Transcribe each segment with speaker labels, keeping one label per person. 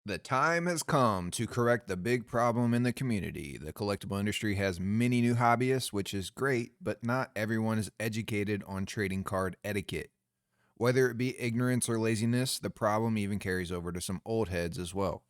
Speaker 1: The time has come to correct the big problem in the community. The collectible industry has many new hobbyists, which is great, but not everyone is educated on trading card etiquette. Whether it be ignorance or laziness, the problem even carries over to some old heads as well.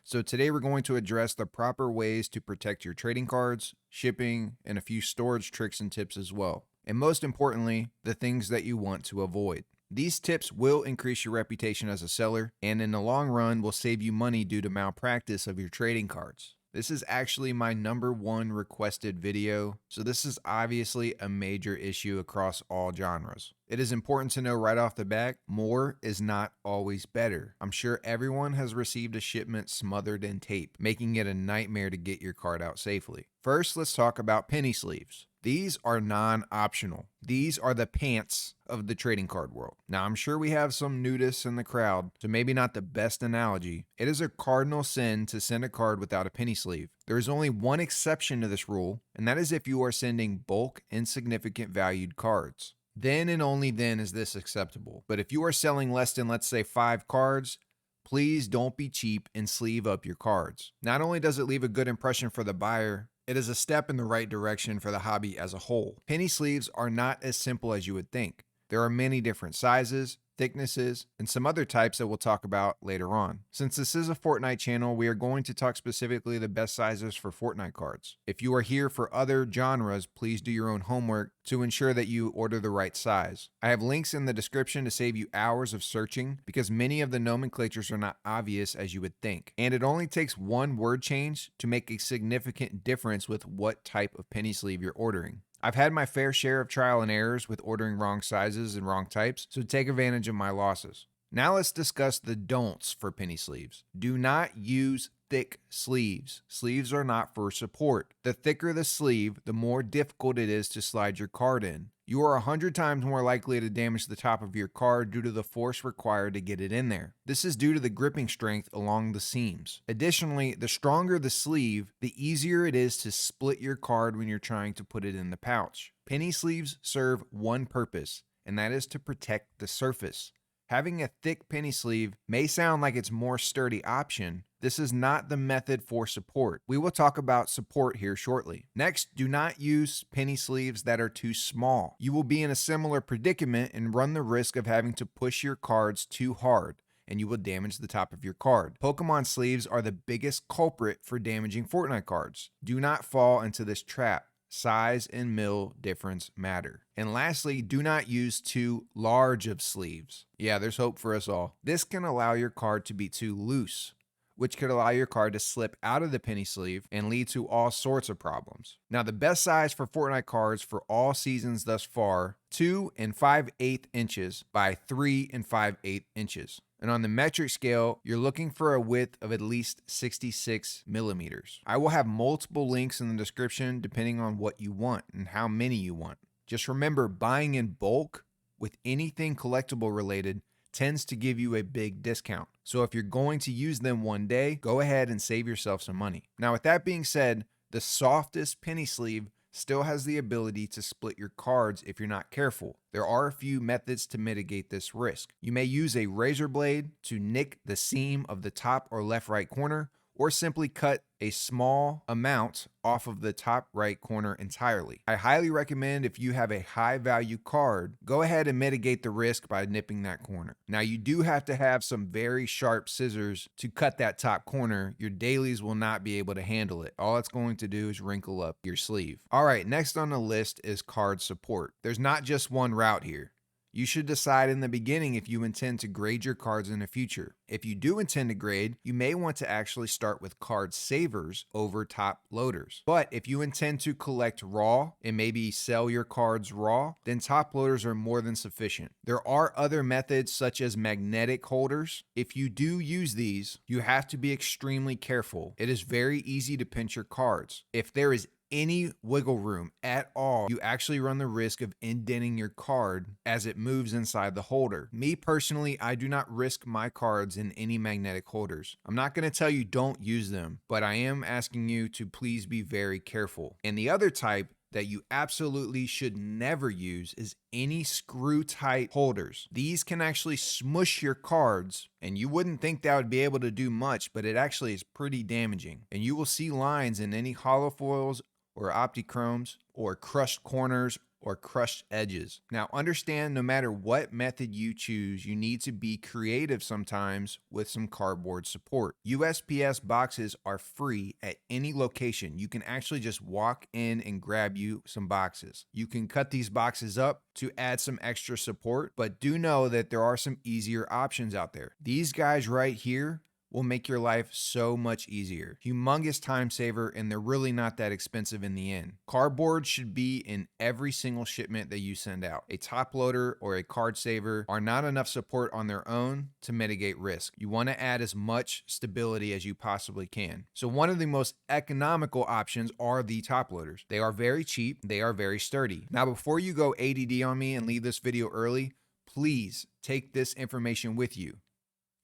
Speaker 1: So, today we're going to address the proper ways to protect your trading cards, shipping, and a few storage tricks and tips as well. And most importantly, the things that you want to avoid. These tips will increase your reputation as a seller and in the long run will save you money due to malpractice of your trading cards. This is actually my #1 requested video, so this is obviously a major issue across all genres. It is important to know right off the bat, more is not always better. I'm sure everyone has received a shipment smothered in tape, making it a nightmare to get your card out safely. First, let's talk about penny sleeves. These are non-optional. These are the pants of the trading card world. Now, I'm sure we have some nudists in the crowd, so maybe not the best analogy. It is a cardinal sin to send a card without a penny sleeve. There is only one exception to this rule, and that is if you are sending bulk, insignificant valued cards. Then and only then is this acceptable. But if you are selling less than, let's say, 5 cards, please don't be cheap and sleeve up your cards. Not only does it leave a good impression for the buyer, it is a step in the right direction for the hobby as a whole. Penny sleeves are not as simple as you would think. There are many different sizes, thicknesses, and some other types that we'll talk about later on. Since this is a Fortnite channel, we are going to talk specifically the best sizes for Fortnite cards. If you are here for other genres, please do your own homework to ensure that you order the right size. I have links in the description to save you hours of searching because many of the nomenclatures are not obvious as you would think. And it only takes one word change to make a significant difference with what type of penny sleeve you're ordering. I've had my fair share of trial and errors with ordering wrong sizes and wrong types, so take advantage of my losses. Now let's discuss the don'ts for penny sleeves. Do not use thick sleeves. Sleeves are not for support. The thicker the sleeve, the more difficult it is to slide your card in. You are 100 times more likely to damage the top of your card due to the force required to get it in there. This is due to the gripping strength along the seams. Additionally, the stronger the sleeve, the easier it is to split your card when you're trying to put it in the pouch. Penny sleeves serve one purpose, and that is to protect the surface. Having a thick penny sleeve may sound like it's a more sturdy option. This is not the method for support. We will talk about support here shortly. Next, do not use penny sleeves that are too small. You will be in a similar predicament and run the risk of having to push your cards too hard, and you will damage the top of your card. Pokemon sleeves are the biggest culprit for damaging Fortnite cards. Do not fall into this trap. Size and mill difference matter. And lastly, do not use too large of sleeves. Yeah, there's hope for us all. This can allow your card to be too loose, which could allow your card to slip out of the penny sleeve and lead to all sorts of problems. Now, the best size for Fortnite cards for all seasons thus far, 2 5/8 inches by 3 5/8 inches. And on the metric scale, you're looking for a width of at least 66 millimeters. I will have multiple links in the description depending on what you want and how many you want. Just remember, buying in bulk with anything collectible related tends to give you a big discount. So if you're going to use them one day, go ahead and save yourself some money. Now, with that being said, the softest penny sleeve still has the ability to split your cards if you're not careful. There are a few methods to mitigate this risk. You may use a razor blade to nick the seam of the top or left right corner, or simply cut a small amount off of the top right corner entirely. I highly recommend if you have a high value card, go ahead and mitigate the risk by nipping that corner. Now, you do have to have some very sharp scissors to cut that top corner. Your dailies will not be able to handle it. All it's going to do is wrinkle up your sleeve. All right, next on the list is card support. There's not just one route here. You should decide in the beginning if you intend to grade your cards in the future. If you do intend to grade, you may want to actually start with card savers over top loaders. But if you intend to collect raw and maybe sell your cards raw, then top loaders are more than sufficient. There are other methods such as magnetic holders. If you do use these, you have to be extremely careful. It is very easy to pinch your cards. If there is any wiggle room at all, you actually run the risk of indenting your card as it moves inside the holder. Me personally, I do not risk my cards in any magnetic holders. I'm not going to tell you don't use them, but I am asking you to please be very careful. And the other type that you absolutely should never use is any screw tight holders. These can actually smush your cards, and you wouldn't think that would be able to do much, but it actually is pretty damaging. And you will see lines in any hollow foils or optichromes or crushed corners or crushed edges. Now, understand no matter what method you choose, you need to be creative sometimes with some cardboard support. USPS boxes are free at any location. You can actually just walk in and grab you some boxes. You can cut these boxes up to add some extra support, but do know that there are some easier options out there. These guys right here will make your life so much easier. Humongous time saver, and they're really not that expensive in the end. Cardboard should be in every single shipment that you send out. A top loader or a card saver are not enough support on their own to mitigate risk. You want to add as much stability as you possibly can. So one of the most economical options are the top loaders. They are very cheap, they are very sturdy. Now, before you go ADD on me and leave this video early, please take this information with you.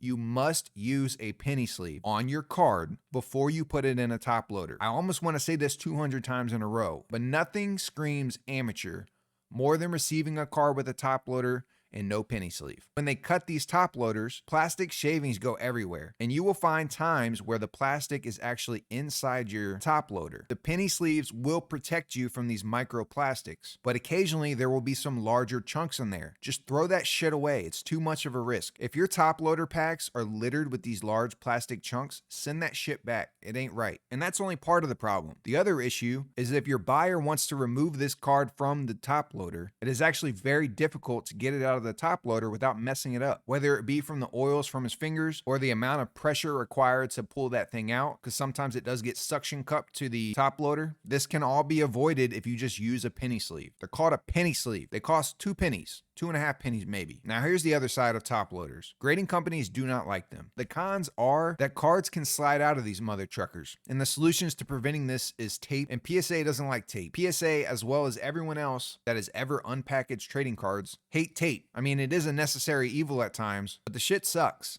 Speaker 1: You must use a penny sleeve on your card before you put it in a top loader. I almost want to say this 200 times in a row, but nothing screams amateur more than receiving a card with a top loader and no penny sleeve. When they cut these top loaders, plastic shavings go everywhere, and you will find times where the plastic is actually inside your top loader. The penny sleeves will protect you from these microplastics, but occasionally there will be some larger chunks in there. Just throw that shit away. It's too much of a risk. If your top loader packs are littered with these large plastic chunks, send that shit back. It ain't right. And that's only part of the problem. The other issue is if your buyer wants to remove this card from the top loader, it is actually very difficult to get it out of the top loader without messing it up, whether it be from the oils from his fingers or the amount of pressure required to pull that thing out, because sometimes it does get suction cupped to the top loader. This can all be avoided if you just use a penny sleeve. They're called a penny sleeve. They cost 2 pennies. 2.5 pennies maybe. Now here's the other side of top loaders. Grading companies do not like them. The cons are that cards can slide out of these mother truckers, and the solutions to preventing this is tape, and PSA doesn't like tape. PSA, as well as everyone else that has ever unpackaged trading cards, hate tape. I mean, it is a necessary evil at times, but the shit sucks.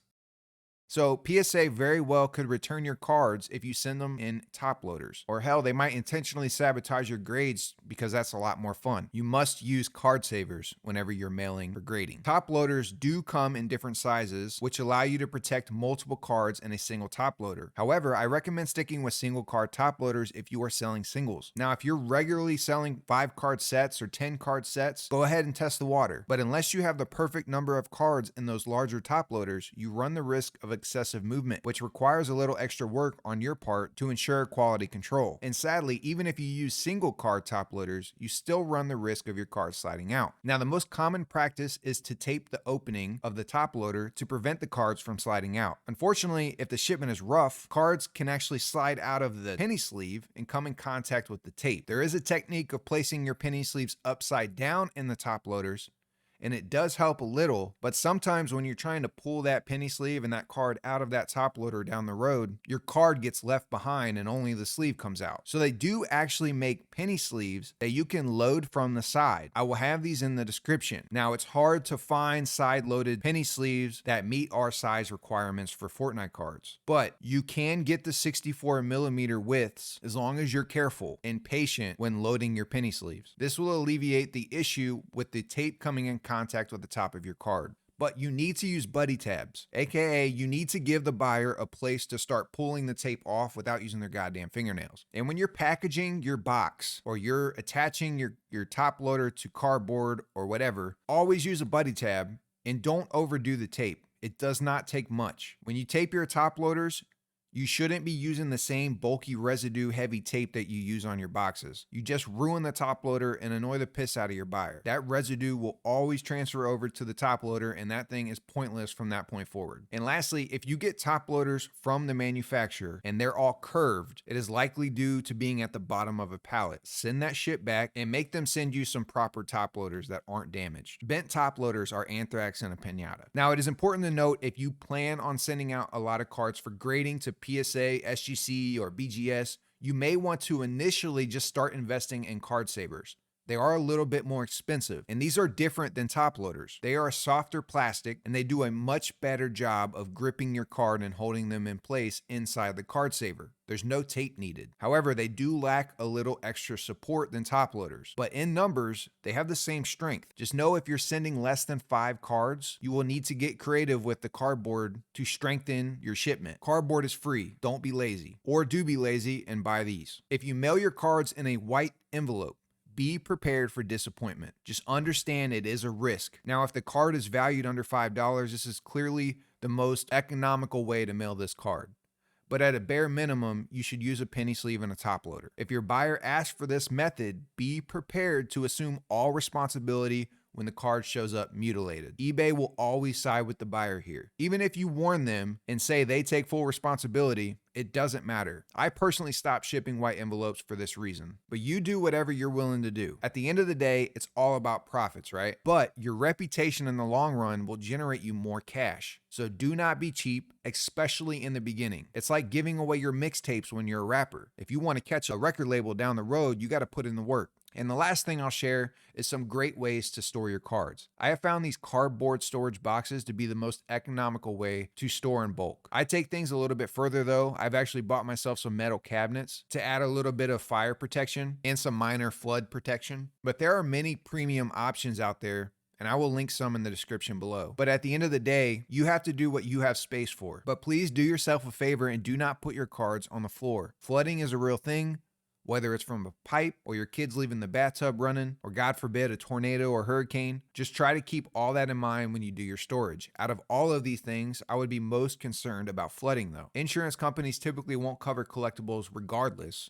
Speaker 1: So PSA very well could return your cards if you send them in top loaders. Or hell, they might intentionally sabotage your grades because that's a lot more fun. You must use card savers whenever you're mailing for grading. Top loaders do come in different sizes, which allow you to protect multiple cards in a single top loader. However, I recommend sticking with single card top loaders if you are selling singles. Now, if you're regularly selling 5 card sets or 10 card sets, go ahead and test the water. But unless you have the perfect number of cards in those larger top loaders, you run the risk of excessive movement, which requires a little extra work on your part to ensure quality control. And sadly, even if you use single card top loaders, you still run the risk of your cards sliding out. Now, the most common practice is to tape the opening of the top loader to prevent the cards from sliding out. Unfortunately, if the shipment is rough, cards can actually slide out of the penny sleeve and come in contact with the tape. There is a technique of placing your penny sleeves upside down in the top loaders, and it does help a little, but sometimes when you're trying to pull that penny sleeve and that card out of that top loader down the road, your card gets left behind and only the sleeve comes out. So they do actually make penny sleeves that you can load from the side. I will have these in the description. Now, it's hard to find side-loaded penny sleeves that meet our size requirements for Fortnite cards, but you can get the 64 millimeter widths as long as you're careful and patient when loading your penny sleeves. This will alleviate the issue with the tape coming in contact with the top of your card. But you need to use buddy tabs, aka you need to give the buyer a place to start pulling the tape off without using their goddamn fingernails. And when you're packaging your box or you're attaching your top loader to cardboard or whatever, always use a buddy tab and don't overdo the tape. It does not take much. When you tape your top loaders, you shouldn't be using the same bulky residue heavy tape that you use on your boxes. You just ruin the top loader and annoy the piss out of your buyer. That residue will always transfer over to the top loader, and that thing is pointless from that point forward. And lastly, if you get top loaders from the manufacturer and they're all curved, it is likely due to being at the bottom of a pallet. Send that shit back and make them send you some proper top loaders that aren't damaged. Bent top loaders are anthrax and a pinata. Now, it is important to note if you plan on sending out a lot of cards for grading to PSA, SGC, or BGS, you may want to initially just start investing in card savers. They are a little bit more expensive, and these are different than top loaders. They are a softer plastic, and they do a much better job of gripping your card and holding them in place inside the card saver. There's no tape needed. However, they do lack a little extra support than top loaders, but in numbers, they have the same strength. Just know if you're sending less than 5 cards, you will need to get creative with the cardboard to strengthen your shipment. Cardboard is free. Don't be lazy. Or do be lazy and buy these. If you mail your cards in a white envelope, be prepared for disappointment. Just understand it is a risk. Now, if the card is valued under $5, this is clearly the most economical way to mail this card. But at a bare minimum, you should use a penny sleeve and a top loader. If your buyer asks for this method, be prepared to assume all responsibility when the card shows up mutilated. eBay will always side with the buyer here. Even if you warn them and say they take full responsibility, it doesn't matter. I personally stopped shipping white envelopes for this reason. But you do whatever you're willing to do. At the end of the day, it's all about profits, right? But your reputation in the long run will generate you more cash. So do not be cheap, especially in the beginning. It's like giving away your mixtapes when you're a rapper. If you want to catch a record label down the road, you got to put in the work. And the last thing I'll share is some great ways to store your cards. I have found these cardboard storage boxes to be the most economical way to store in bulk. I take things a little bit further though. I've actually bought myself some metal cabinets to add a little bit of fire protection and some minor flood protection. But there are many premium options out there, and I will link some in the description below. But at the end of the day, you have to do what you have space for. But please do yourself a favor and do not put your cards on the floor. Flooding is a real thing. Whether it's from a pipe or your kids leaving the bathtub running, or God forbid a tornado or hurricane, just try to keep all that in mind when you do your storage. Out of all of these things, I would be most concerned about flooding though. Insurance companies typically won't cover collectibles regardless,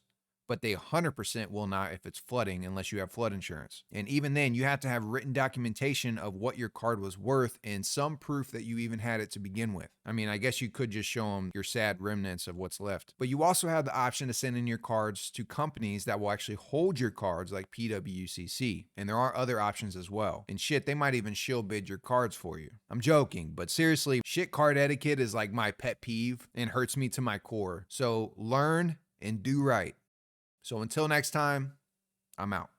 Speaker 1: but they 100% will not if it's flooding unless you have flood insurance. And even then, you have to have written documentation of what your card was worth and some proof that you even had it to begin with. I mean, I guess you could just show them your sad remnants of what's left. But you also have the option to send in your cards to companies that will actually hold your cards like PWCC. And there are other options as well. And shit, they might even shield bid your cards for you. I'm joking, but seriously, shit card etiquette is like my pet peeve and hurts me to my core. So learn and do right. So until next time, I'm out.